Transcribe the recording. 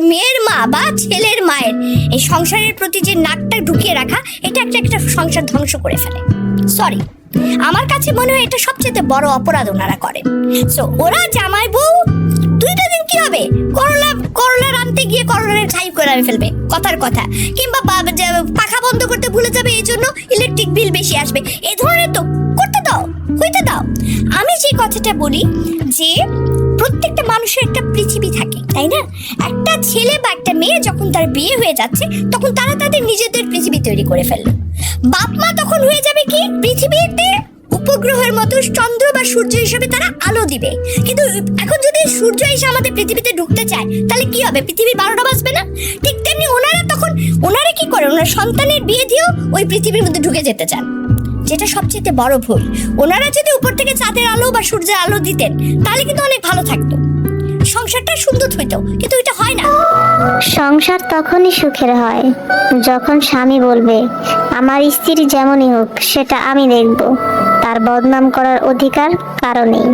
মেয়ের মা বা ছেলের মায়ের এই সংসারের প্রতি যে নাকটা ঢুকিয়ে রাখা, এটা একটা সংসার ধ্বংস করে ফেলে। সরি, আমার কাছে মনে হয় এটা সবচেয়ে বড় অপরাধ ওনারা করেন। সো ওরা জামাই বউ দুইটা দিন কি হবে, করলা রানতে গিয়ে করলার ছাই করে ফেলবে, কথার কথা, কিংবা পাখা বন্ধ করতে ভুলে যাবে, এই জন্য ইলেকট্রিক বিল বেশি আসবে, এই ধরনের তো করতে দাও, হইতে দাও। আমি যে কথাটা বলি যে প্রত্যেকটা মানুষের একটা পৃথিবী থাকে, তাই না? একটা ছেলে বা একটা মেয়ে যখন তার বিয়ে হয়ে যাচ্ছে, তখন তারা তাদের নিজেদের পৃথিবী তৈরি করে ফেললো। বাপ মা তখন হয়ে যাবে কি, পৃথিবীতে উপগ্রহের মতো চন্দ্র বা সূর্য হিসেবে তারা আলো দিবে। কিন্তু এখন যদি সূর্য এসে আমাদের পৃথিবীতে ঢুকতে চায়, তাহলে কি হবে? পৃথিবী 12টা বাজবে না? ঠিক তেমনি ওনারা কি করে, ওনার সন্তানের বিয়ে দিয়েও ওই পৃথিবীর মধ্যে ঢুকে যেতে চান, যেটা সবচেয়ে বড় ভুল। ওনারা যদি উপর থেকে চাঁদের আলো বা সূর্যের আলো দিতেন, তাহলে কিন্তু অনেক ভালো থাকতো, সংসারটা সুন্দর হইতো, কিন্তু এটা হয় না। সংসার তখনই সুখের হয় যখন স্বামী বলবে, আমার স্ত্রী যেমনই হোক সেটা আমি দেখব, তার বদনাম করার অধিকার কারো নেই।